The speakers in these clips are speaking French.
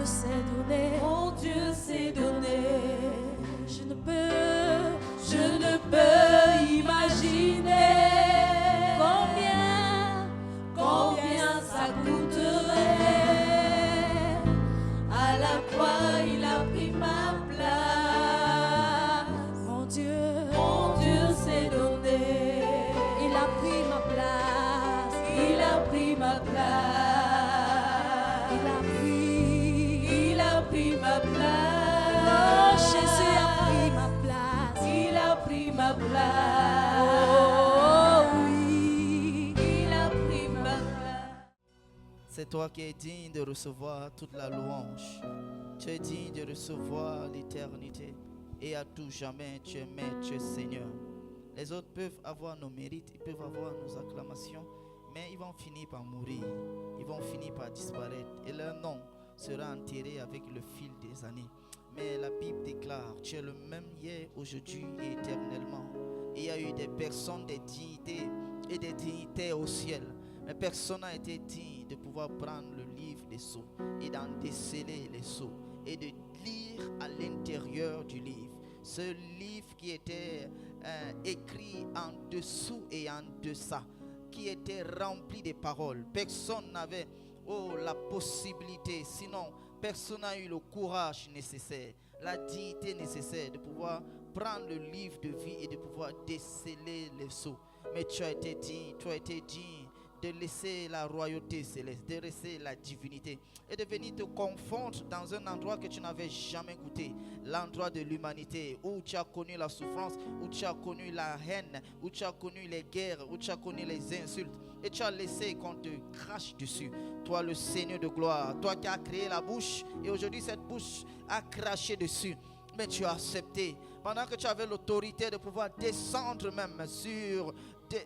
s'est donné. Mon Dieu s'est donné. Je ne peux imaginer combien ça coûterait. À la croix, il a pris ma place. Mon Dieu s'est donné. il a pris ma place. Il a pris ma place. Il a pris ma place. Oh, Jésus a pris ma place. Il a pris ma place. Oh oui. Il a pris ma place. C'est toi qui es digne de recevoir toute la louange. Tu es digne de recevoir l'éternité. Et à tout jamais, tu es maître, tu es Seigneur. Les autres peuvent avoir nos mérites, ils peuvent avoir nos acclamations, mais ils vont finir par mourir. Ils vont finir par disparaître. Et leur nom sera enterré avec le fil des années. Mais la Bible déclare, tu es le même hier, aujourd'hui et éternellement. Et il y a eu des personnes, des dignités et des dignitaires au ciel. Mais personne n'a été digne de pouvoir prendre le livre des sceaux et d'en déceler les sceaux et de lire à l'intérieur du livre. Ce livre qui était écrit en dessous et en deçà, qui était rempli de paroles. Personne n'avait la possibilité, sinon personne n'a eu le courage nécessaire, la dignité nécessaire de pouvoir prendre le livre de vie et de pouvoir déceler les sceaux. Mais tu as été digne de laisser la royauté céleste, de laisser la divinité et de venir te confondre dans un endroit que tu n'avais jamais goûté, l'endroit de l'humanité où tu as connu la souffrance, où tu as connu la haine, où tu as connu les guerres, où tu as connu les insultes et tu as laissé qu'on te crache dessus. Toi le Seigneur de gloire, toi qui as créé la bouche et aujourd'hui cette bouche a craché dessus. Mais tu as accepté, pendant que tu avais l'autorité de pouvoir descendre même sur,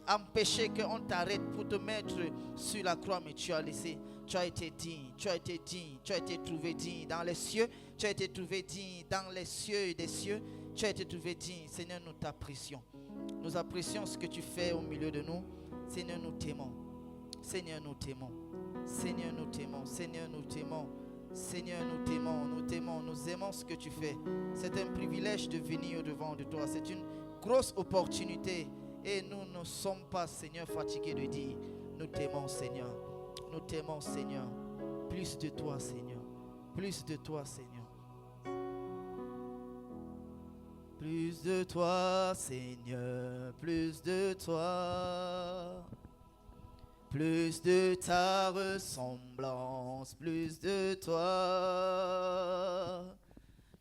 empêcher qu'on t'arrête pour te mettre sur la croix, mais tu as laissé. Tu as été digne, tu as été digne, tu as été trouvé digne dans les cieux, tu as été trouvé digne dans les cieux et des cieux, tu as été trouvé digne. Seigneur, nous t'apprécions. Nous apprécions ce que tu fais au milieu de nous. Seigneur, nous t'aimons. Seigneur, nous t'aimons. Seigneur, nous t'aimons. Seigneur, nous t'aimons. Seigneur, nous t'aimons, nous t'aimons, nous aimons ce que tu fais. C'est un privilège de venir au-devant de toi. C'est une grosse opportunité. Et nous ne sommes pas, Seigneur, fatigués de dire, nous t'aimons, Seigneur. Nous t'aimons, Seigneur. Plus de toi, Seigneur. Plus de toi, Seigneur. Plus de toi, Seigneur. Plus de toi. Plus de ta ressemblance, plus de toi,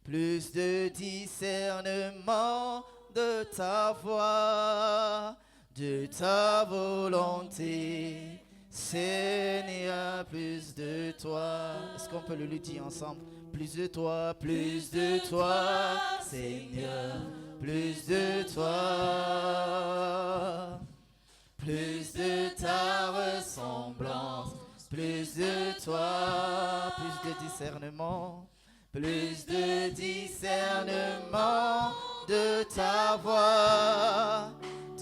plus de discernement de ta voix, de ta volonté, Seigneur, plus de toi. Est-ce qu'on peut le lui dire ensemble? Plus de toi, Seigneur, plus de toi. Plus de ta ressemblance, plus de toi, plus de discernement de ta voix,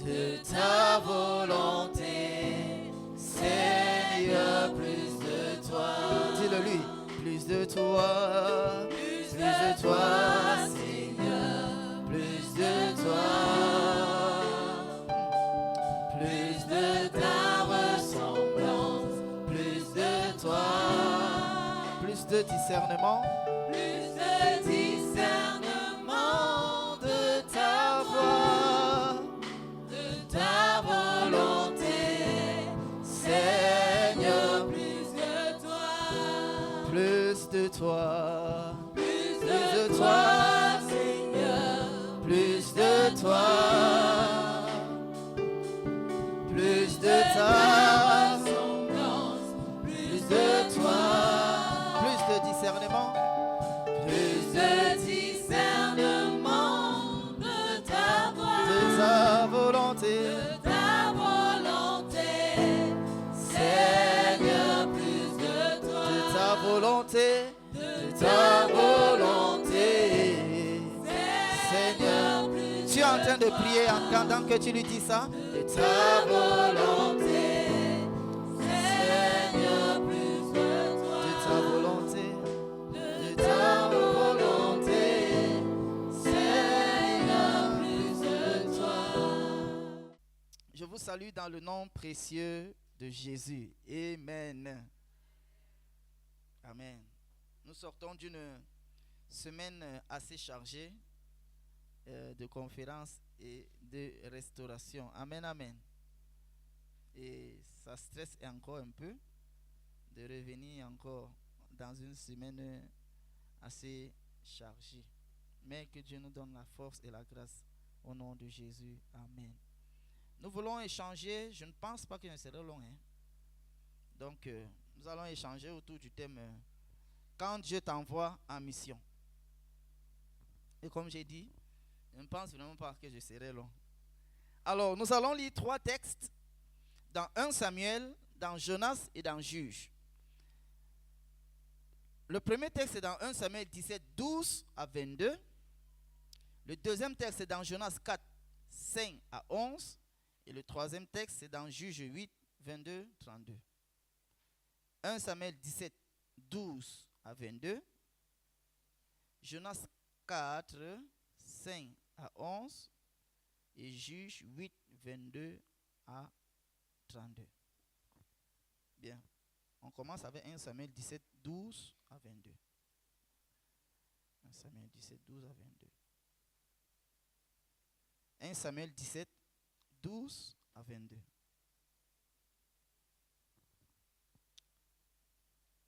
de ta volonté, Seigneur, plus de toi. Dis-le lui, plus de toi, Seigneur, plus de toi. Plus de ta ressemblance, plus de toi, plus de discernement de ta voix, de ta volonté, Seigneur, plus de toi, plus de toi, Seigneur, plus de toi. Plus de ta ressemblance, plus de toi, plus de discernement de ta voix, de ta volonté, Seigneur, plus de toi, de ta volonté, Seigneur. Tu es en train de prier en entendant que tu lui dis ça. De ta volonté, Seigneur, plus de toi. De ta volonté, salue dans le nom précieux de Jésus. Amen. Amen. Nous sortons d'une semaine assez chargée de conférences et de restauration. Amen, amen. Et ça stresse encore un peu de revenir encore dans une semaine assez chargée. Mais que Dieu nous donne la force et la grâce au nom de Jésus. Amen. Nous voulons échanger, je ne pense pas que je serai long. Donc, nous allons échanger autour du thème quand Dieu t'envoie en mission. Et comme j'ai dit, je ne pense vraiment pas que je serai long. Alors, nous allons lire 3 textes dans 1 Samuel, dans Jonas et dans Juge. Le premier texte est dans 1 Samuel 17, 12 à 22. Le deuxième texte est dans Jonas 4, 5 à 11. Et le troisième texte est dans Juge 8, 22, 32. 1 Samuel 17, 12 à 22. Jonas 4, 5 à 11. Et Juge 8, 22 à 32. Bien. On commence avec 1 Samuel 17, 12 à 22. 1 Samuel 17, 12 à 22. 1 Samuel 17, 12 à 22.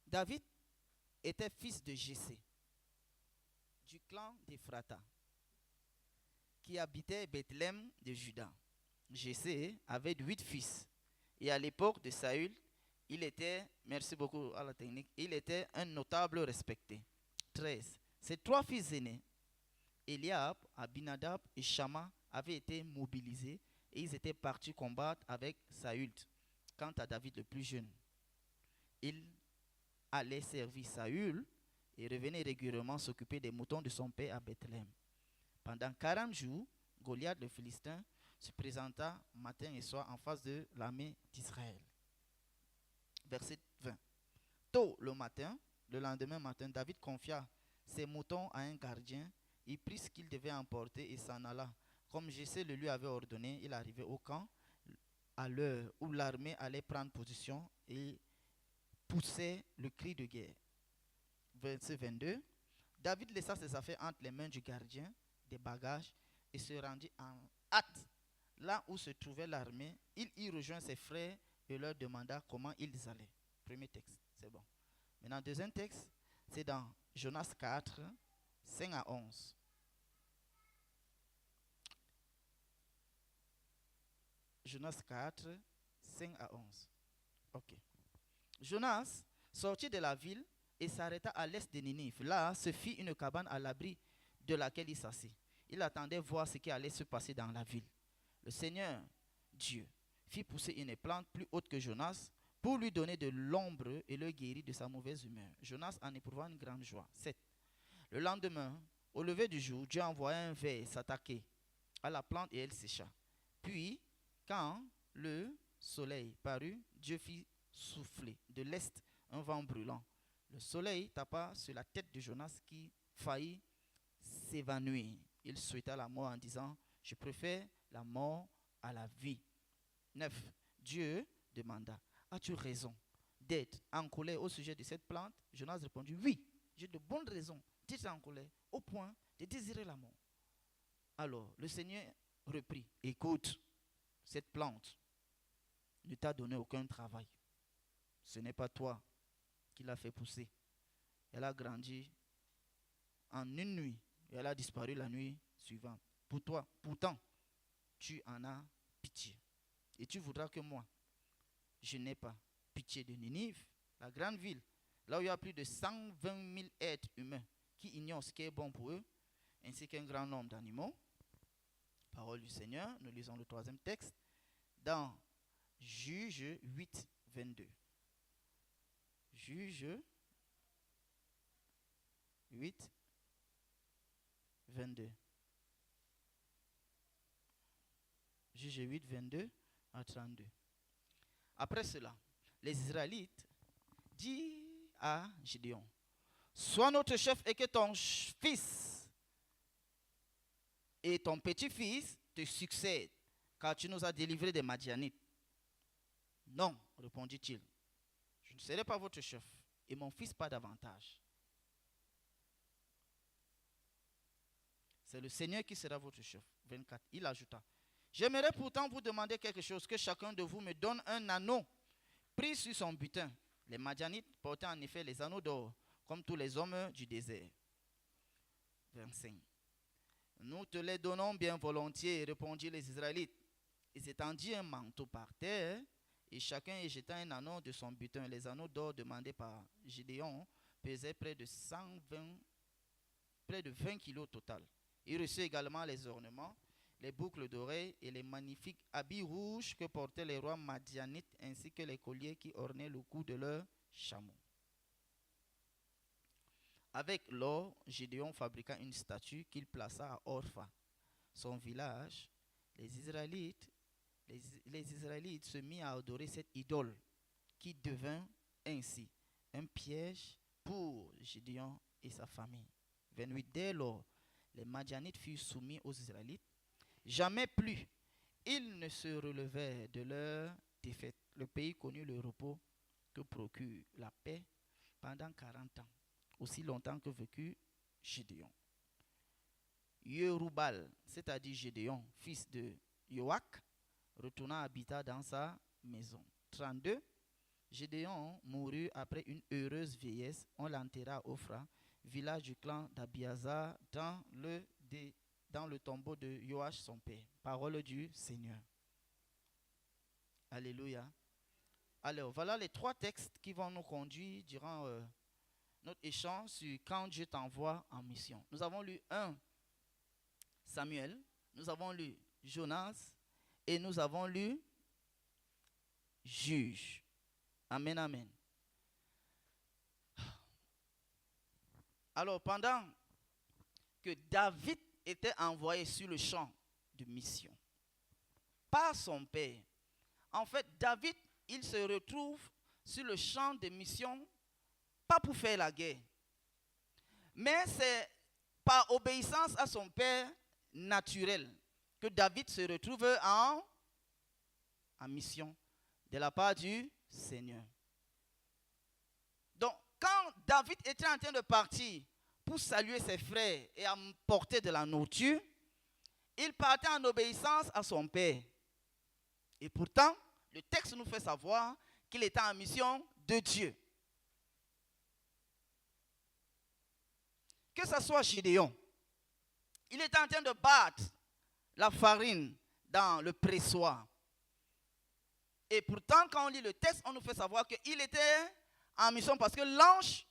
David était fils de Jessé, du clan d'Ephrata, qui habitait Bethléem de Juda. Jessé avait 8 fils, et à l'époque de Saül, il était, merci beaucoup à la technique, il était un notable respecté. 13. Ses 3 fils aînés, Eliab, Abinadab et Shama, avaient été mobilisés et ils étaient partis combattre avec Saül. Quant à David le plus jeune, il allait servir Saül et revenait régulièrement s'occuper des moutons de son père à Bethléem. Pendant 40 jours, Goliath le Philistin se présenta matin et soir en face de l'armée d'Israël. Verset 20. Tôt le matin, le lendemain matin, David confia ses moutons à un gardien. Il prit ce qu'il devait emporter et s'en alla. Comme Jessé le lui avait ordonné, il arrivait au camp à l'heure où l'armée allait prendre position et poussait le cri de guerre. Verset 22. David laissa ses affaires entre les mains du gardien des bagages et se rendit en hâte là où se trouvait l'armée. Il y rejoint ses frères et leur demanda comment ils allaient. Premier texte, c'est bon. Maintenant, deuxième texte, c'est dans Jonas 4, 5 à 11. Jonas 4, 5 à 11. Ok. Jonas sortit de la ville et s'arrêta à l'est de Ninive. Là, se fit une cabane à l'abri de laquelle il s'assit. Il attendait voir ce qui allait se passer dans la ville. Le Seigneur, Dieu, fit pousser une plante plus haute que Jonas pour lui donner de l'ombre et le guérit de sa mauvaise humeur. Jonas en éprouva une grande joie. 7. Le lendemain, au lever du jour, Dieu envoya un ver s'attaquer à la plante et elle sécha. Puis, quand le soleil parut, Dieu fit souffler de l'est un vent brûlant. Le soleil tapa sur la tête de Jonas qui faillit s'évanouir. Il souhaita la mort en disant, je préfère la mort à la vie. 9. Dieu demanda, as-tu raison d'être en colère au sujet de cette plante? Jonas répondit, oui, j'ai de bonnes raisons d'être en colère au point de désirer la mort. Alors le Seigneur reprit, écoute, cette plante ne t'a donné aucun travail. Ce n'est pas toi qui l'as fait pousser. Elle a grandi en une nuit et elle a disparu la nuit suivante. Pourtant, tu en as pitié. Et tu voudras que moi, je n'ai pas pitié de Ninive, la grande ville, là où il y a plus de 120 000 êtres humains qui ignorent ce qui est bon pour eux, ainsi qu'un grand nombre d'animaux. Parole du Seigneur, nous lisons le troisième texte, dans Juge 8, 22. Juge 8, 22. Juge 8, 22 à 32. Après cela, les Israélites disent à Gédéon, sois notre chef et que ton fils et ton petit-fils te succèdent, car tu nous as délivrés des Madianites. Non, répondit-il, je ne serai pas votre chef, et mon fils pas davantage. C'est le Seigneur qui sera votre chef. 24. Il ajouta, j'aimerais pourtant vous demander quelque chose, que chacun de vous me donne un anneau pris sur son butin. Les Madianites portaient en effet les anneaux d'or, comme tous les hommes du désert. 25. Nous te les donnons bien volontiers, répondirent les Israélites. Ils étendirent un manteau par terre, et chacun y jeta un anneau de son butin. Les anneaux d'or demandés par Gédéon pesaient près de 20 kilos au total. Il reçut également les ornements, les boucles d'oreilles et les magnifiques habits rouges que portaient les rois madianites, ainsi que les colliers qui ornaient le cou de leurs chameaux. Avec l'or, Gédéon fabriqua une statue qu'il plaça à Orpha, son village. Les Israélites se mirent à adorer cette idole, qui devint ainsi un piège pour Gédéon et sa famille. 28. Dès lors, les Madianites furent soumis aux Israélites. Jamais plus ils ne se relevèrent de leur défaite. Le pays connut le repos que procure la paix pendant 40 ans, aussi longtemps que vécut Gédéon. Yerubal, c'est-à-dire Gédéon, fils de Yoach, retourna habiter dans sa maison. 32. Gédéon mourut après une heureuse vieillesse. On l'enterra à Ophra, village du clan d'Abiazar, dans le tombeau de Yoach son père. Parole du Seigneur. Alléluia. Alors, voilà les 3 textes qui vont nous conduire durant notre échange sur quand Dieu t'envoie en mission. Nous avons lu 1 Samuel, nous avons lu Jonas et nous avons lu Juge. Amen, amen. Alors, pendant que David était envoyé sur le champ de mission par son père, en fait, David, il se retrouve sur le champ de mission, pas pour faire la guerre, mais c'est par obéissance à son père naturel que David se retrouve en mission de la part du Seigneur. Donc, quand David était en train de partir pour saluer ses frères et apporter de la nourriture, il partait en obéissance à son père. Et pourtant, le texte nous fait savoir qu'il était en mission de Dieu. Que ce soit Gédéon, il était en train de battre la farine dans le pressoir. Et pourtant, quand on lit le texte, on nous fait savoir qu'il était en mission parce que l'ange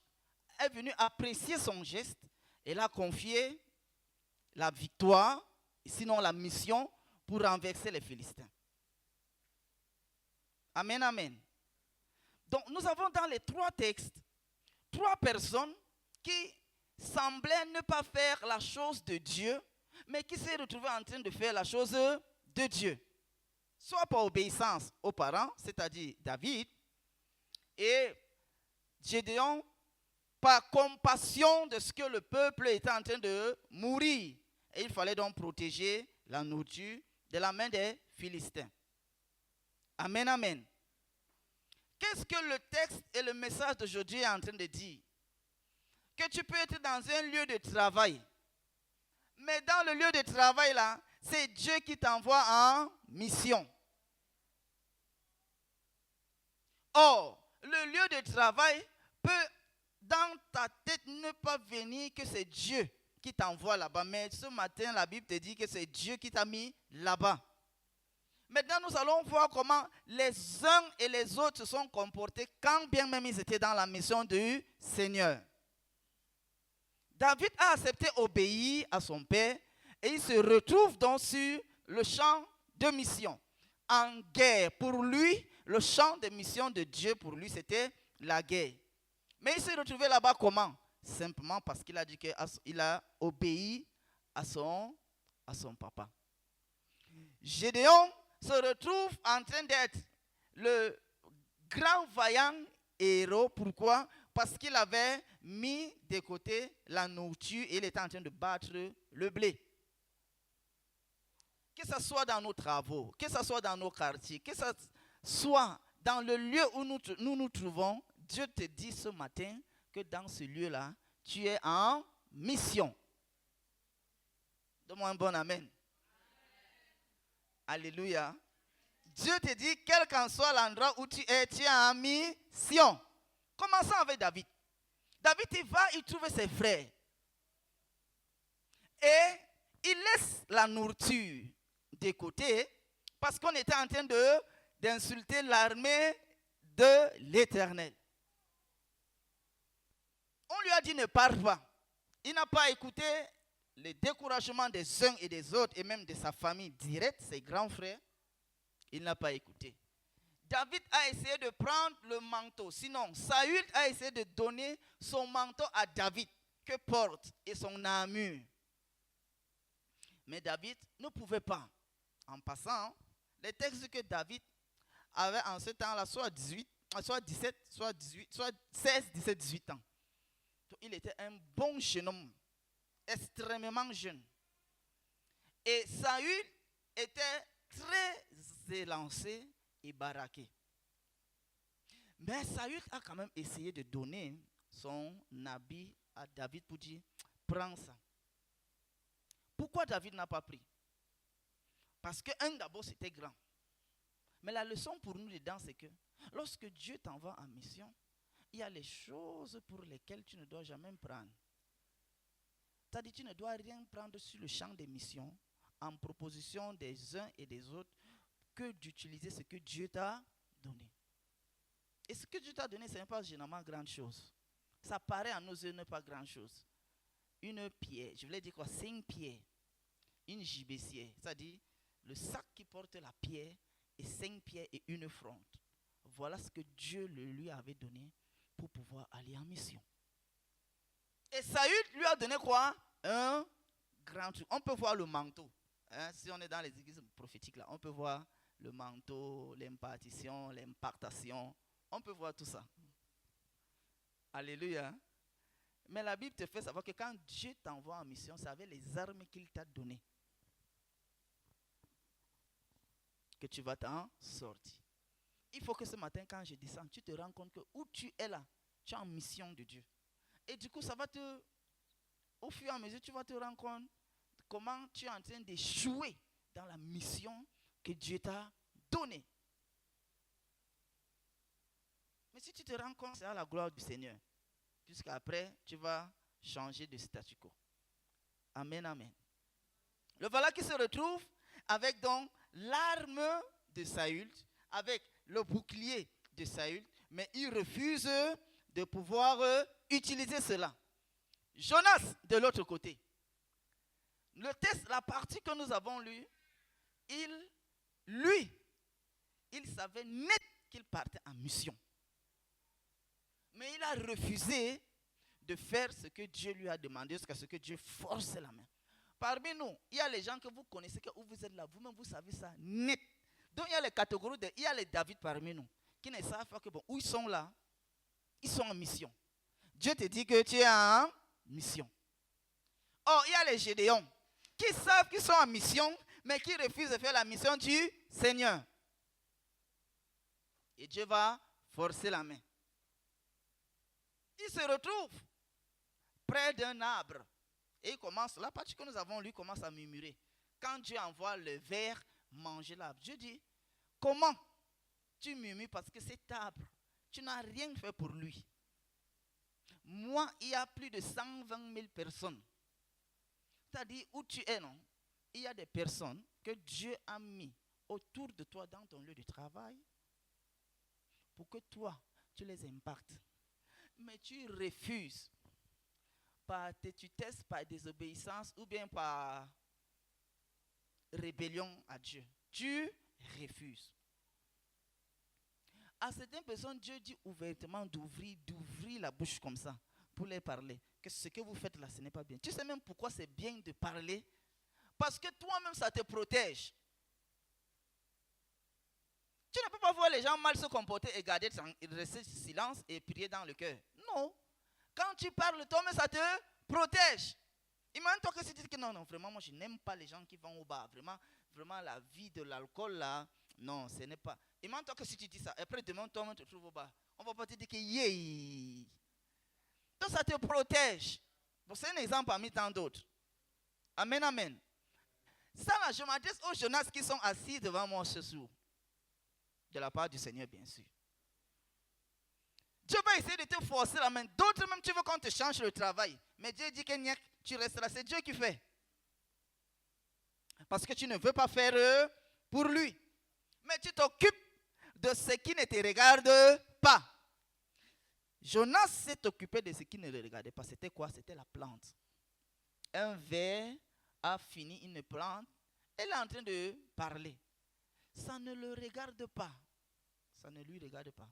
est venu apprécier son geste et l'a confié la victoire, sinon la mission, pour renverser les Philistins. Amen, amen. Donc, nous avons dans les 3 textes 3 personnes qui semblaient ne pas faire la chose de Dieu, mais qui s'est retrouvées en train de faire la chose de Dieu. Soit par obéissance aux parents, c'est-à-dire David, et Gédéon, par compassion de ce que le peuple était en train de mourir. Et il fallait donc protéger la nourriture de la main des Philistins. Amen, amen. Qu'est-ce que le texte et le message d'aujourd'hui est en train de dire? Que tu peux être dans un lieu de travail, mais dans le lieu de travail là, c'est Dieu qui t'envoie en mission. Or, le lieu de travail peut dans ta tête ne pas venir que c'est Dieu qui t'envoie là-bas. Mais ce matin, la Bible te dit que c'est Dieu qui t'a mis là-bas. Maintenant, nous allons voir comment les uns et les autres se sont comportés quand bien même ils étaient dans la mission du Seigneur. David a accepté obéir à son père et il se retrouve donc sur le champ de mission. En guerre, pour lui, le champ de mission de Dieu, pour lui, c'était la guerre. Mais il s'est retrouvé là-bas comment? Simplement parce qu'il a dit qu'il a obéi à son papa. Gédéon se retrouve en train d'être le grand vaillant héros. Pourquoi? Parce qu'il avait mis de côté la nourriture et il était en train de battre le blé. Que ce soit dans nos travaux, que ce soit dans nos quartiers, que ce soit dans le lieu où nous trouvons, Dieu te dit ce matin que dans ce lieu-là, tu es en mission. Donne-moi un bon amen. Alléluia. Dieu te dit, quel qu'en soit l'endroit où tu es en mission. Commençons avec David. David, il va, il trouve ses frères. Et il laisse la nourriture de côté parce qu'on était en train d'insulter l'armée de l'Éternel. On lui a dit ne pars pas. Il n'a pas écouté le découragement des uns et des autres et même de sa famille directe, ses grands frères. Il n'a pas écouté. David a essayé de prendre le manteau. Sinon, Saül a essayé de donner son manteau à David que porte et son armure. Mais David ne pouvait pas. En passant, les textes que David avait en ce temps-là, soit 17, soit 18, soit 16, 17, 18 ans. Donc, il était un bon jeune homme, extrêmement jeune. Et Saül était très élancé et baraqué. Mais Saül a quand même essayé de donner son habit à David pour dire, prends ça. Pourquoi David n'a pas pris? Parce que d'abord c'était grand. Mais la leçon pour nous dedans, c'est que lorsque Dieu t'envoie en mission, il y a les choses pour lesquelles tu ne dois jamais prendre. C'est-à-dire tu ne dois rien prendre sur le champ des missions en proposition des uns et des autres que d'utiliser ce que Dieu t'a donné. Et ce que Dieu t'a donné, ce n'est pas généralement grande chose. Ça paraît à nos yeux ne pas grande chose. Une pierre, je voulais dire quoi? 5 pierres, une gibecière, c'est-à-dire le sac qui porte la pierre et 5 pierres et une fronde. Voilà ce que Dieu lui avait donné pour pouvoir aller en mission. Et Saül lui a donné quoi? Un grand truc. On peut voir le manteau. Hein, si on est dans les églises prophétiques, là, on peut voir le manteau, l'impartition, l'impartation. On peut voir tout ça. Alléluia. Mais la Bible te fait savoir que quand Dieu t'envoie en mission, c'est avec les armes qu'il t'a données que tu vas t'en sortir. Il faut que ce matin, quand je descends, tu te rends compte que où tu es là, tu es en mission de Dieu. Et du coup, ça va au fur et à mesure, tu vas te rendre compte comment tu es en train d'échouer dans la mission que Dieu t'a donnée. Mais si tu te rends compte, c'est à la gloire du Seigneur. Jusqu'après, tu vas changer de statu quo. Amen, amen. Le voilà qui se retrouve avec donc l'arme de Saül, avec le bouclier de Saül, mais il refuse de pouvoir utiliser cela. Jonas, de l'autre côté. Le texte, la partie que nous avons lue, il savait net qu'il partait en mission. Mais il a refusé de faire ce que Dieu lui a demandé, jusqu'à ce que Dieu force la main. Parmi nous, il y a les gens que vous connaissez, que où vous êtes là, vous-même vous savez ça net. Donc il y a les catégories, il y a les David parmi nous, qui ne savent pas que bon, où ils sont là, ils sont en mission. Dieu te dit que tu es en mission. Or, il y a les Gédéons, qui savent qu'ils sont en mission, mais qui refusent de faire la mission du Seigneur. Et Dieu va forcer la main. Il se retrouve près d'un arbre. Et il commence, la partie que nous avons lu commence à murmurer. Quand Dieu envoie le ver manger l'arbre, Dieu dit, comment tu murmures parce que cet arbre, tu n'as rien fait pour lui. Moi, il y a plus de 120 000 personnes. C'est-à-dire où tu es, non? Il y a des personnes que Dieu a mis autour de toi dans ton lieu de travail pour que toi, tu les impactes. Mais tu refuses par tétutesse, par désobéissance ou bien par rébellion à Dieu. Tu refuses. À certaines personnes, Dieu dit ouvertement d'ouvrir la bouche comme ça pour les parler. Que ce que vous faites là, ce n'est pas bien. Tu sais même pourquoi c'est bien de parler? Parce que toi-même, ça te protège. Tu ne peux pas voir les gens mal se comporter et garder rester silence et prier dans le cœur. Non. Quand tu parles, toi-même, ça te protège. Imagine-toi que si tu dis que non, vraiment, moi, je n'aime pas les gens qui vont au bar. Vraiment, la vie de l'alcool, là, Non, ce n'est pas. Imagine-toi que si tu dis ça, après demain, toi-même te trouves au bas. On va pas te dire que yeah. Donc ça te protège. Bon, c'est un exemple parmi tant d'autres. Amen, amen. Ça là, je m'adresse aux jeunesses qui sont assis devant moi ce soir. De la part du Seigneur, bien sûr. Dieu va essayer de te forcer la main. D'autres même, tu veux qu'on te change le travail. Mais Dieu dit que tu restes là. C'est Dieu qui fait. Parce que tu ne veux pas faire pour lui. Mais tu t'occupes de ce qui ne te regarde pas. Jonas s'est occupé de ce qui ne le regardait pas. C'était quoi? C'était la plante. Un ver a fini une plante. Elle est en train de parler. Ça ne le regarde pas. Ça ne lui regarde pas.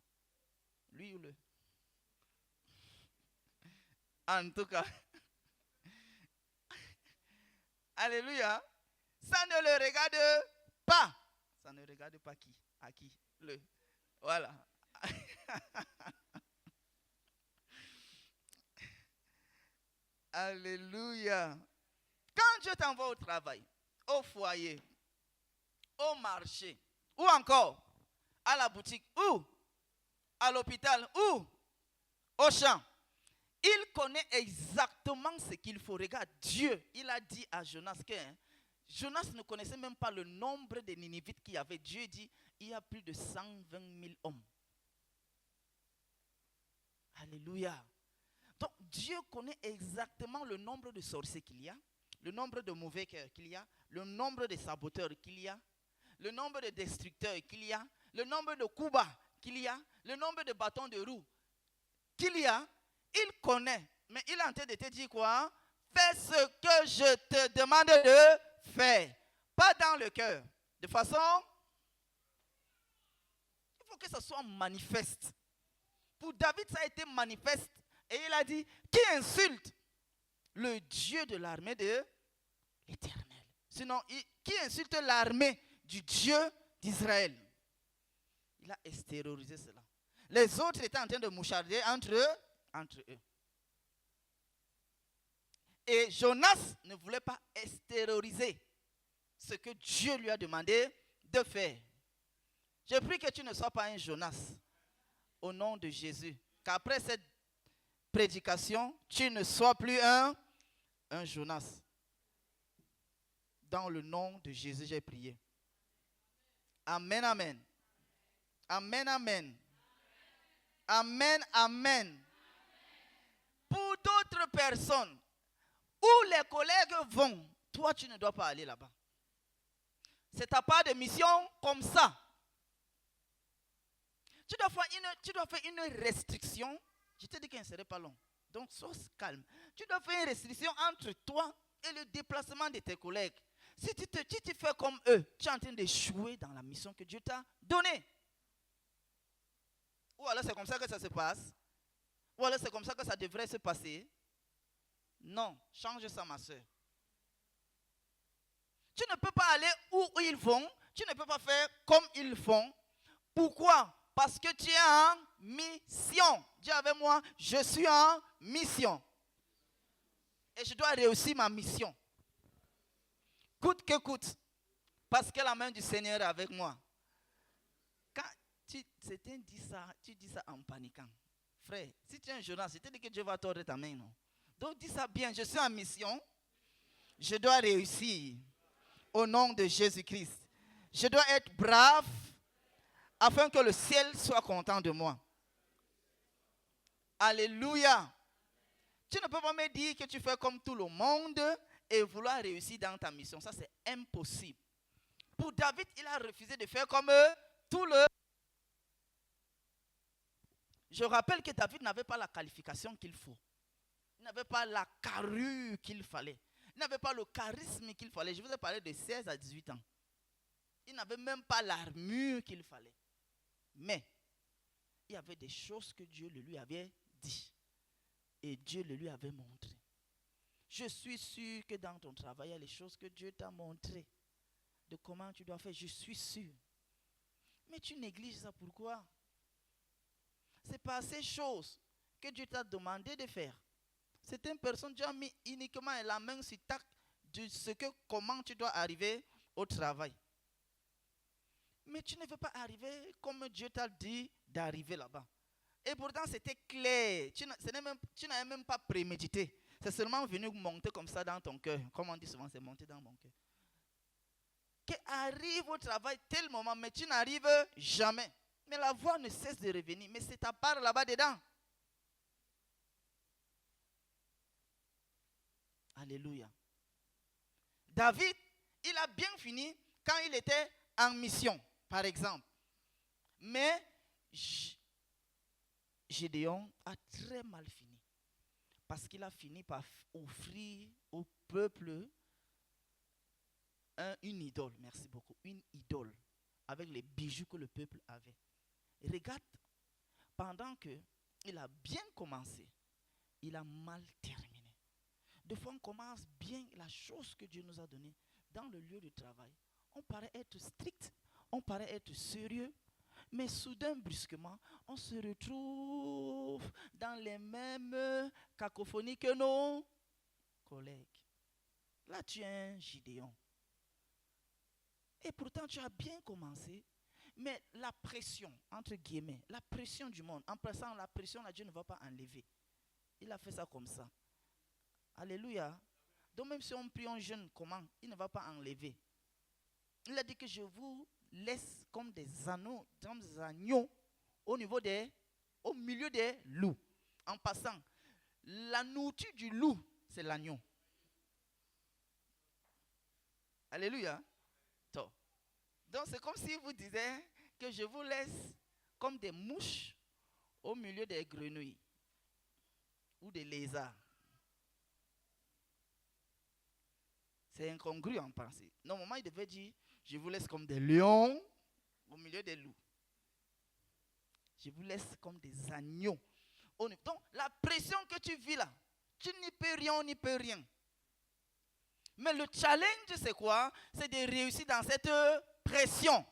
Lui ou le. En tout cas. Alléluia. Ça ne le regarde pas. Ça ne regarde pas qui? À qui? Le. Voilà. Alléluia. Quand Dieu t'envoie au travail, au foyer, au marché, ou encore à la boutique, ou à l'hôpital, ou au champ, il connaît exactement ce qu'il faut. Regarde, Dieu, il a dit à Jonas que Jonas ne connaissait même pas le nombre de Ninivites qu'il y avait. Dieu dit, il y a plus de 120 000 hommes. Alléluia. Donc Dieu connaît exactement le nombre de sorciers qu'il y a, le nombre de mauvais cœurs qu'il y a, le nombre de saboteurs qu'il y a, le nombre de destructeurs qu'il y a, le nombre de coups bas qu'il y a, le nombre de bâtons de roue qu'il y a. Il connaît, mais il est en train de te dire quoi? Fais ce que je te demande de faire, pas dans le cœur. De façon, il faut que ça soit manifeste. Pour David, ça a été manifeste. Et il a dit, qui insulte le Dieu de l'armée de l'Éternel? Sinon, qui insulte l'armée du Dieu d'Israël? Il a extériorisé cela. Les autres étaient en train de moucharder entre eux. Et Jonas ne voulait pas extérioriser ce que Dieu lui a demandé de faire. Je prie que tu ne sois pas un Jonas au nom de Jésus. Qu'après cette prédication, tu ne sois plus un Jonas. Dans le nom de Jésus, j'ai prié. Amen, amen. Amen, amen. Amen, amen. Pour d'autres personnes, où les collègues vont, toi, tu ne dois pas aller là-bas. C'est ta part de mission comme ça. Tu dois faire une restriction. Je te dis qu'elle ne serait pas long. Donc, sois calme. Tu dois faire une restriction entre toi et le déplacement de tes collègues. Si tu fais comme eux, tu es en train d'échouer dans la mission que Dieu t'a donnée. Ou alors c'est comme ça que ça se passe. Ou alors c'est comme ça que ça devrait se passer. Non, change ça, ma soeur. Tu ne peux pas aller où ils vont. Tu ne peux pas faire comme ils font. Pourquoi? Parce que tu es en mission. Dis avec moi, je suis en mission. Et je dois réussir ma mission. Coûte que coûte. Parce que la main du Seigneur est avec moi. Quand tu dis ça en paniquant. Frère, si tu es un Jonas, je te dis que Dieu va tordre ta main, non? Donc dis ça bien, je suis en mission. Je dois réussir. Au nom de Jésus-Christ. Je dois être brave afin que le ciel soit content de moi. Alléluia. Tu ne peux pas me dire que tu fais comme tout le monde et vouloir réussir dans ta mission. Ça, c'est impossible. Pour David, il a refusé de faire comme tout le... Je rappelle que David n'avait pas la qualification qu'il faut. Il n'avait pas la carrure qu'il fallait. Il n'avait pas le charisme qu'il fallait. Je vous ai parlé de 16 à 18 ans. Il n'avait même pas l'armure qu'il fallait. Mais, il y avait des choses que Dieu le lui avait dit. Et Dieu le lui avait montré. Je suis sûr que dans ton travail, il y a les choses que Dieu t'a montrées. De comment tu dois faire. Je suis sûr. Mais tu négliges ça. Pourquoi? C'est pas ces choses que Dieu t'a demandé de faire. C'est une personne, Dieu a mis uniquement la main sur comment tu dois arriver au travail. Mais tu ne veux pas arriver comme Dieu t'a dit d'arriver là-bas. Et pourtant, c'était clair. Tu n'avais même pas prémédité. C'est seulement venu monter comme ça dans ton cœur. Comme on dit souvent, c'est monté dans mon cœur. Qui arrive au travail tel moment, mais tu n'arrives jamais. Mais la voix ne cesse de revenir. Mais c'est ta part là-bas dedans. Alléluia. David, il a bien fini quand il était en mission, par exemple. Mais Gédéon a très mal fini. Parce qu'il a fini par offrir au peuple une idole. Merci beaucoup. Une idole. Avec les bijoux que le peuple avait. Regarde, pendant qu'il a bien commencé, il a mal terminé. Des fois, on commence bien la chose que Dieu nous a donnée dans le lieu de travail. On paraît être strict, on paraît être sérieux, mais soudain, brusquement, on se retrouve dans les mêmes cacophonies que nos collègues. Là, tu es un Gédéon. Et pourtant, tu as bien commencé, mais la pression, entre guillemets, la pression du monde, en passant la pression, là, Dieu ne va pas enlever. Il a fait ça comme ça. Alléluia. Donc même si on prie un jeune, comment? Il ne va pas enlever. Il a dit que je vous laisse comme des anneaux, comme des agneaux au milieu des loups. En passant, la nourriture du loup, c'est l'agneau. Alléluia. Donc c'est comme si vous disiez que je vous laisse comme des mouches au milieu des grenouilles ou des lézards. C'est incongru en pensée. Normalement, il devait dire, je vous laisse comme des lions au milieu des loups. Je vous laisse comme des agneaux. Donc, la pression que tu vis là, tu n'y peux rien, on n'y peut rien. Mais le challenge, c'est quoi? C'est de réussir dans cette pression.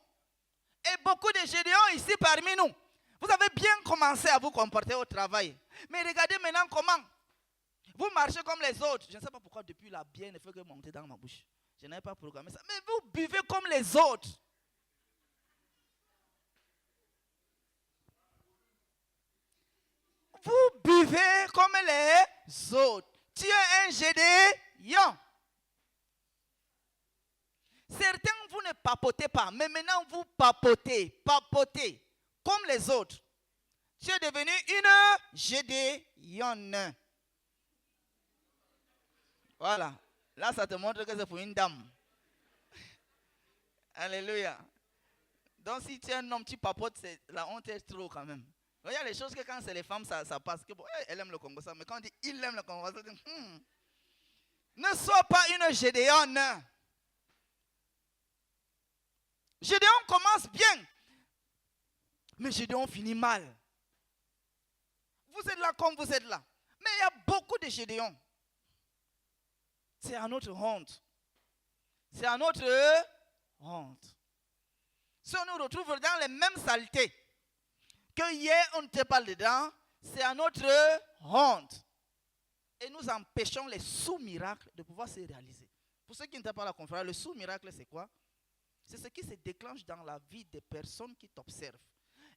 Et beaucoup de Gédéons ici parmi nous, vous avez bien commencé à vous comporter au travail. Mais regardez maintenant comment. Vous marchez comme les autres. Je ne sais pas pourquoi depuis la bière ne fait que monter dans ma bouche. Je n'avais pas programmé ça. Mais vous buvez comme les autres. Vous buvez comme les autres. Tu es un Gédéon. Certains, vous ne papotez pas. Mais maintenant, vous papotez. Comme les autres. Tu es devenu une Gédéonne. Voilà. Là, ça te montre que c'est pour une dame. Alléluia. Donc, si tu es un homme, tu papotes, la honte est trop quand même. Il y a des choses que quand c'est les femmes, ça passe. Que, bon, elle aime le Congo, ça. Mais quand on dit il aime le Congo, ça dit, ne sois pas une Gédéonne. Gédéon commence bien. Mais Gédéon finit mal. Vous êtes là comme vous êtes là. Mais il y a beaucoup de Gédéons. C'est à notre honte. C'est à notre honte. Si on nous retrouve dans les mêmes saletés que hier on n'était pas dedans, c'est à notre honte. Et nous empêchons les sous-miracles de pouvoir se réaliser. Pour ceux qui n'étaient pas à la conférence, le sous-miracle c'est quoi? C'est ce qui se déclenche dans la vie des personnes qui t'observent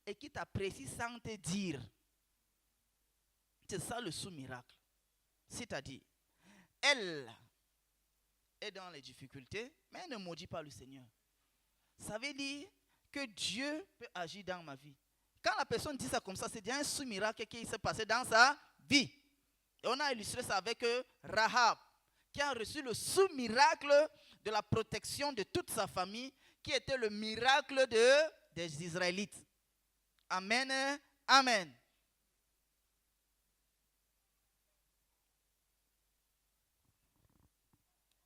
et qui t'apprécient sans te dire. C'est ça le sous-miracle. C'est-à-dire, elle est dans les difficultés, mais elle ne maudit pas le Seigneur. Ça veut dire que Dieu peut agir dans ma vie. Quand la personne dit ça comme ça, c'est déjà un sous-miracle qui s'est passé dans sa vie. Et on a illustré ça avec Rahab, qui a reçu le sous-miracle de la protection de toute sa famille, qui était le miracle des Israélites. Amen, amen.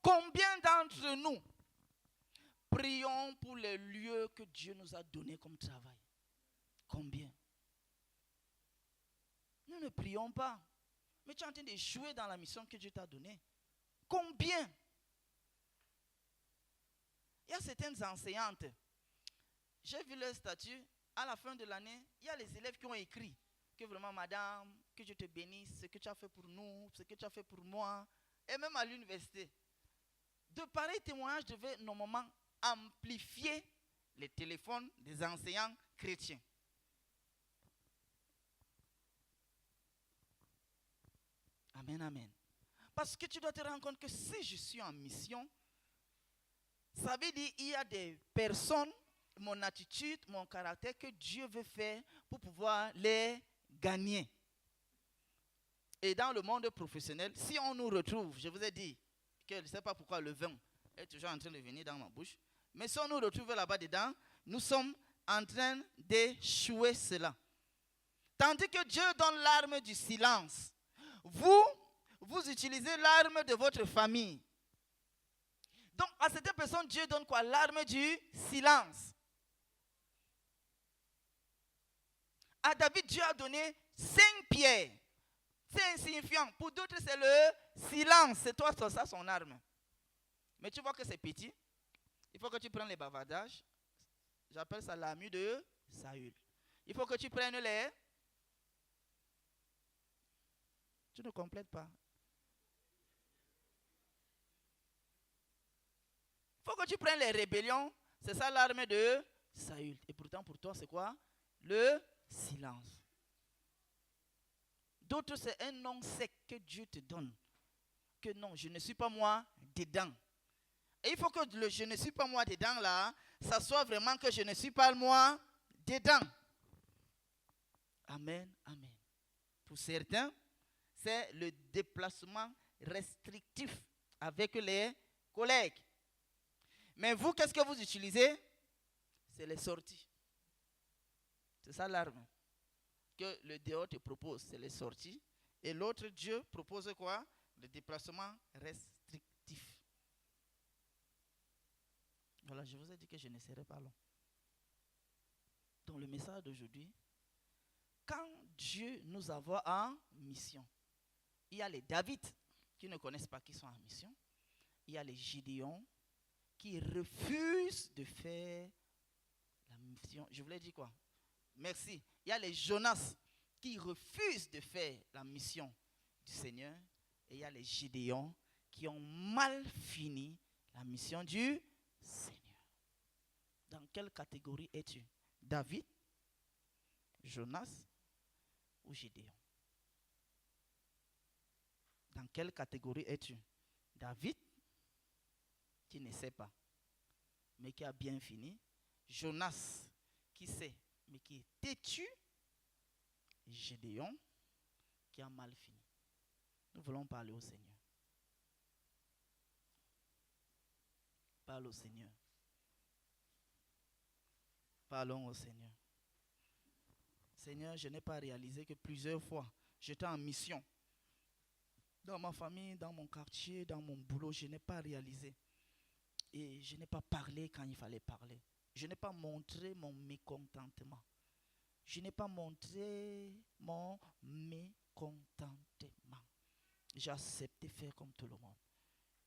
Combien d'entre nous prions pour les lieux que Dieu nous a donnés comme travail? Combien? Nous ne prions pas. Mais tu es en train de jouer dans la mission que Dieu t'a donnée. Combien? Il y a certaines enseignantes. J'ai vu leur statut. À la fin de l'année, il y a les élèves qui ont écrit que vraiment, madame, que Dieu te bénisse, ce que tu as fait pour nous, ce que tu as fait pour moi. Et même à l'université. De pareils témoignages devaient normalement amplifier les téléphones des enseignants chrétiens. Amen, amen. Parce que tu dois te rendre compte que si je suis en mission, ça veut dire qu'il y a des personnes, mon attitude, mon caractère que Dieu veut faire pour pouvoir les gagner. Et dans le monde professionnel, si on nous retrouve, je vous ai dit que je ne sais pas pourquoi le vin est toujours en train de venir dans ma bouche, mais si on nous retrouve là-bas dedans, nous sommes en train d'échouer cela. Tandis que Dieu donne l'arme du silence. Vous utilisez l'arme de votre famille. Donc, à cette personne, Dieu donne quoi? L'arme du silence. À David, Dieu a donné 5 pierres. C'est insignifiant. Pour d'autres, c'est le silence. C'est toi, ça, son arme. Mais tu vois que c'est petit. Il faut que tu prennes les bavardages. J'appelle ça l'armure de Saül. Il faut que tu prennes les... Tu ne complètes pas. Il faut que tu prennes les rébellions. C'est ça l'arme de Saül. Et pourtant, pour toi, c'est quoi? Le silence. D'autres, c'est un nom sec que Dieu te donne. Que non, je ne suis pas moi dedans. Et il faut que le je ne suis pas moi dedans là, ça soit vraiment que je ne suis pas moi dedans. Amen, amen. Pour certains, c'est le déplacement restrictif avec les collègues. Mais vous, qu'est-ce que vous utilisez? C'est les sorties. C'est ça l'arme que le dehors te propose, c'est les sorties. Et l'autre Dieu propose quoi? Le déplacement restrictif. Voilà, je vous ai dit que je ne serai pas long. Donc le message d'aujourd'hui, quand Dieu nous envoie en mission, il y a les David qui ne connaissent pas qui sont en mission. Il y a les Gideon qui refusent de faire la mission. Je voulais dire quoi? Merci. Il y a les Jonas qui refusent de faire la mission du Seigneur. Et il y a les Gideon qui ont mal fini la mission du Seigneur. Dans quelle catégorie es-tu? David, Jonas ou Gideon? Dans quelle catégorie es-tu? David, qui ne sait pas, mais qui a bien fini. Jonas, qui sait, mais qui est têtu. Gédéon, qui a mal fini. Nous voulons parler au Seigneur. Parle au Seigneur. Parlons au Seigneur. Seigneur, je n'ai pas réalisé que plusieurs fois, j'étais en mission. Dans ma famille, dans mon quartier, dans mon boulot, je n'ai pas réalisé. Et je n'ai pas parlé quand il fallait parler. Je n'ai pas montré mon mécontentement. Je n'ai pas montré mon mécontentement. J'ai accepté faire comme tout le monde.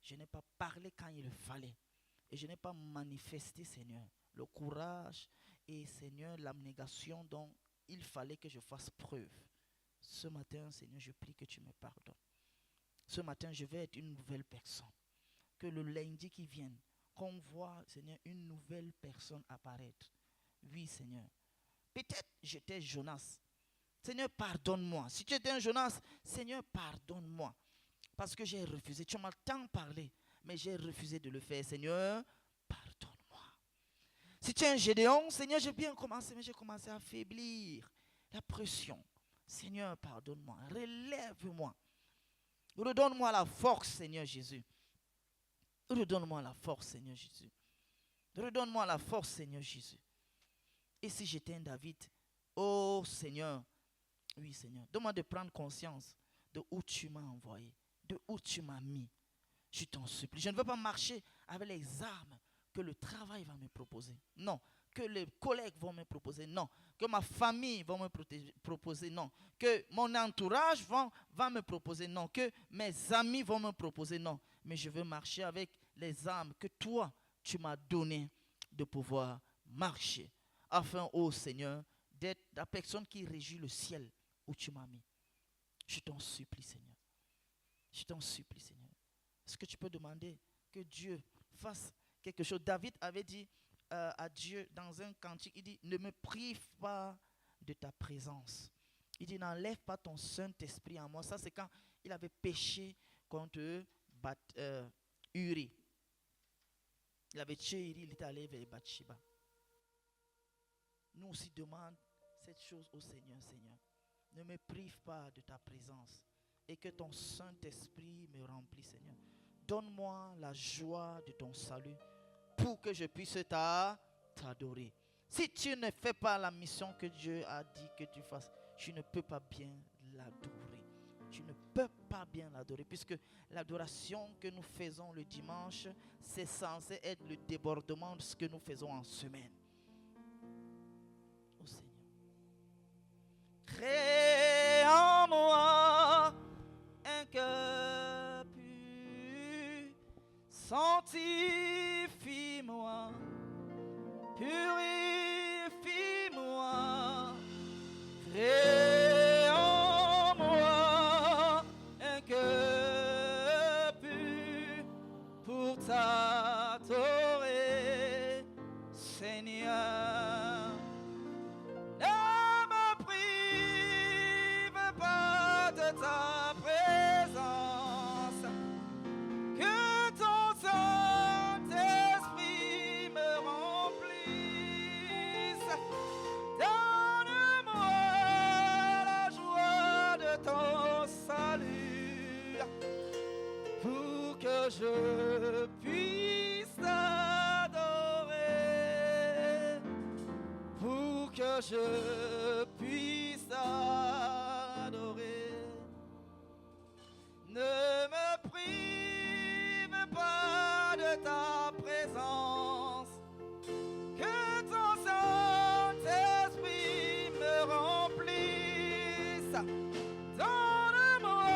Je n'ai pas parlé quand il le fallait. Et je n'ai pas manifesté, Seigneur, le courage et, Seigneur, l'abnégation dont il fallait que je fasse preuve. Ce matin, Seigneur, je prie que tu me pardonnes. Ce matin, je vais être une nouvelle personne. Que le lundi qui vient, qu'on voit, Seigneur, une nouvelle personne apparaître. Oui, Seigneur. Peut-être j'étais Jonas. Seigneur, pardonne-moi. Si tu étais un Jonas, Seigneur, pardonne-moi. Parce que j'ai refusé. Tu m'as tant parlé, mais j'ai refusé de le faire. Seigneur, pardonne-moi. Si tu es un Gédéon, Seigneur, j'ai bien commencé, mais j'ai commencé à faiblir. La pression. Seigneur, pardonne-moi. Relève-moi. Redonne-moi la force, Seigneur Jésus. Redonne-moi la force, Seigneur Jésus. Redonne-moi la force, Seigneur Jésus. Et si j'étais un David, oh Seigneur, oui Seigneur, donne-moi de prendre conscience de où tu m'as envoyé, de où tu m'as mis. Je t'en supplie. Je ne veux pas marcher avec les armes que le travail va me proposer. Non. Que les collègues vont me proposer. Non. Que ma famille va me proposer. Non. Que mon entourage va me proposer. Non. Que mes amis vont me proposer. Non. Mais je veux marcher avec les armes que toi, tu m'as données de pouvoir marcher. Afin, ô Seigneur, d'être la personne qui régit le ciel où tu m'as mis. Je t'en supplie, Seigneur. Je t'en supplie, Seigneur. Est-ce que tu peux demander que Dieu fasse quelque chose? David avait dit à Dieu dans un cantique, il dit, ne me prive pas de ta présence. Il dit, n'enlève pas ton Saint-Esprit en moi. Ça, c'est quand il avait péché contre Uri. Il avait tué Uri, il était allé vers Bathsheba. Nous aussi demandons cette chose au Seigneur, Seigneur. Ne me prive pas de ta présence et que ton Saint-Esprit me remplisse, Seigneur. Donne-moi la joie de ton salut pour que je puisse t'adorer. Si tu ne fais pas la mission que Dieu a dit que tu fasses, tu ne peux pas bien l'adorer. Tu ne peux pas bien l'adorer puisque l'adoration que nous faisons le dimanche, c'est censé être le débordement de ce que nous faisons en semaine. Au Seigneur. Crée en moi un cœur pur, sanctifie-moi, purifie-moi. Crée en moi un cœur pur pour t'adorer, Seigneur. Ta présence, que ton Saint-Esprit me remplisse. Donne-moi la joie de ton salut pour que je puisse t'adorer, pour que je puisse t'adorer. Ne me prive pas de ta présence, que ton Saint-Esprit me remplisse. Donne-moi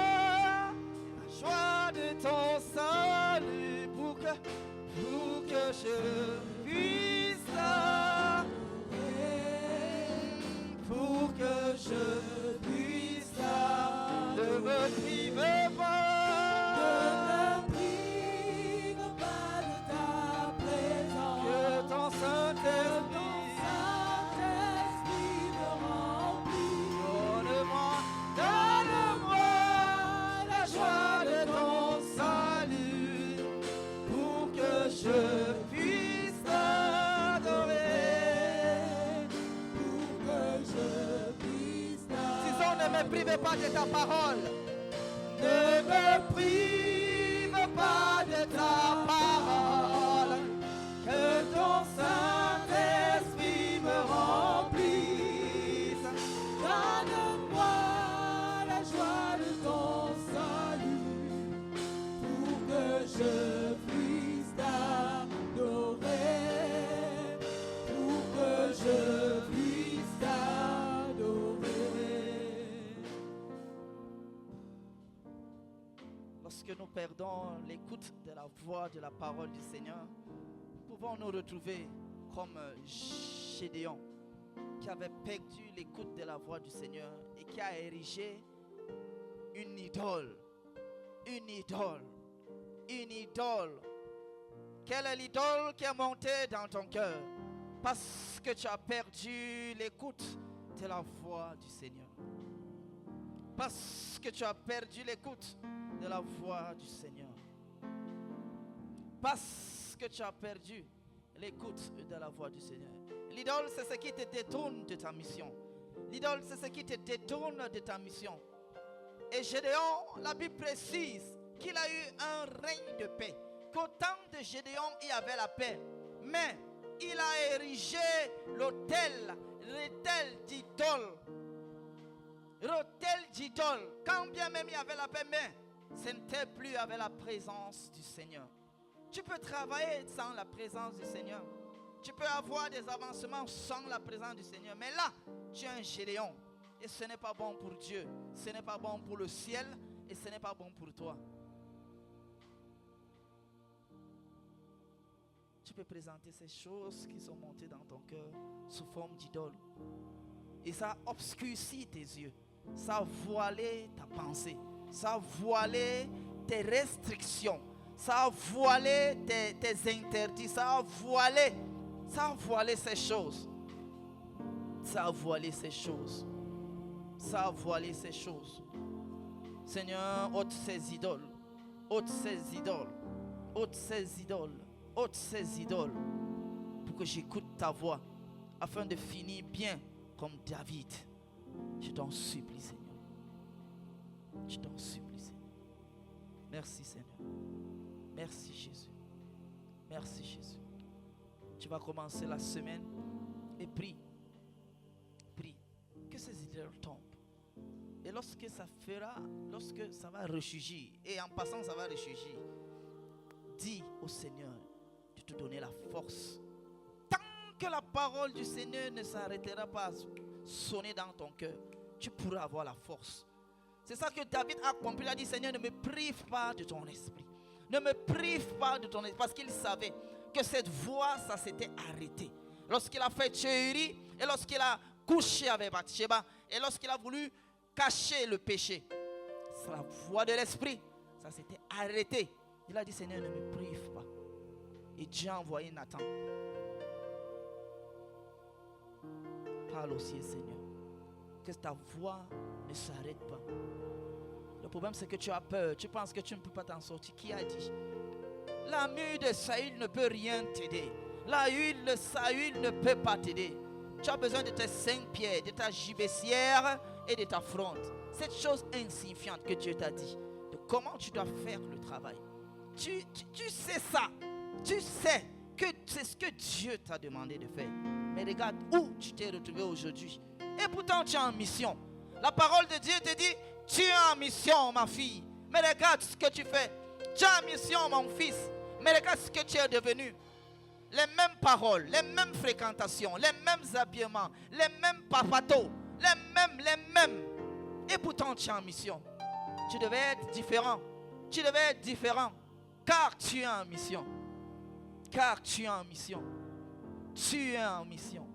la joie de ton salut pour que je puisse t'adorer, pour que je puisse t'adorer. Ne me prive pas. Ne me prive pas de ta parole. Ne me prive pas de ta parole. Que ton Saint-Esprit me remplisse. Donne-moi la joie de ton salut pour que je puisse t'adorer. Pour que je puisse t'adorer. Lorsque nous perdons l'écoute de la voix de la parole du Seigneur, nous pouvons nous retrouver comme Gédéon, qui avait perdu l'écoute de la voix du Seigneur et qui a érigé une idole. Une idole. Une idole. Quelle est l'idole qui est montée dans ton cœur? Parce que tu as perdu l'écoute de la voix du Seigneur. Parce que tu as perdu l'écoute de la voix du Seigneur. Parce que tu as perdu l'écoute de la voix du Seigneur. L'idole, c'est ce qui te détourne de ta mission. L'idole, c'est ce qui te détourne de ta mission. Et Gédéon, la Bible précise qu'il a eu un règne de paix. Qu'au temps de Gédéon, il y avait la paix. Mais il a érigé l'autel d'idole. L'autel d'idole. Quand bien même il y avait la paix, mais ce n'était plus avec la présence du Seigneur. Tu peux travailler sans la présence du Seigneur. Tu peux avoir des avancements sans la présence du Seigneur. Mais là, tu es un Gédéon. Et ce n'est pas bon pour Dieu. Ce n'est pas bon pour le ciel. Et ce n'est pas bon pour toi. Tu peux présenter ces choses qui sont montées dans ton cœur sous forme d'idole. Et ça obscurcit tes yeux. Ça a voilé ta pensée. Ça a voilé tes restrictions. Ça a voilé tes interdits. Ça a voilé Ça a voilé ces choses. Ça a voilé ces choses. Ça a voilé ces choses. Seigneur, ôte ces idoles. Ôte ces idoles. Ôte ces idoles. Ôte ces idoles. Pour que j'écoute ta voix. Afin de finir bien comme David. Je t'en supplie, Seigneur. Je t'en supplie, Seigneur. Merci, Seigneur. Merci, Jésus. Merci, Jésus. Tu vas commencer la semaine et prie. Prie. Que ces idoles tombent. Et lorsque ça va ressurgir, et en passant ça va ressurgir, dis au Seigneur de te donner la force. Tant que la parole du Seigneur ne s'arrêtera pas à sonner dans ton cœur, tu pourras avoir la force. C'est ça que David a compris. Il a dit, Seigneur, ne me prive pas de ton esprit. Ne me prive pas de ton esprit. Parce qu'il savait que cette voix, ça s'était arrêté. Lorsqu'il a fait Tchéhéri, et lorsqu'il a couché avec Bathsheba, et lorsqu'il a voulu cacher le péché, c'est la voix de l'esprit, ça s'était arrêté. Il a dit, Seigneur, ne me prive pas. Et Dieu a envoyé Nathan. Parle aussi, Seigneur, que ta voix ne s'arrête pas. Le problème, c'est que tu as peur. Tu penses que tu ne peux pas t'en sortir. Qui a dit? La mue de Saül ne peut rien t'aider. La huile de Saül ne peut pas t'aider. Tu as besoin de tes 5 pieds, de ta gibecière et de ta fronde. Cette chose insignifiante que Dieu t'a dit, de comment tu dois faire le travail. Tu sais ça. Tu sais que c'est ce que Dieu t'a demandé de faire. Mais regarde où tu t'es retrouvé aujourd'hui. Et pourtant tu es en mission. La parole de Dieu te dit, tu es en mission, ma fille. Mais regarde ce que tu fais. Tu es en mission, mon fils. Mais regarde ce que tu es devenu. Les mêmes paroles, les mêmes fréquentations, les mêmes habillements, les mêmes papatos, les mêmes. Et pourtant tu es en mission. Tu devais être différent. Tu devais être différent. Car tu es en mission. Car tu es en mission. Tu es en mission.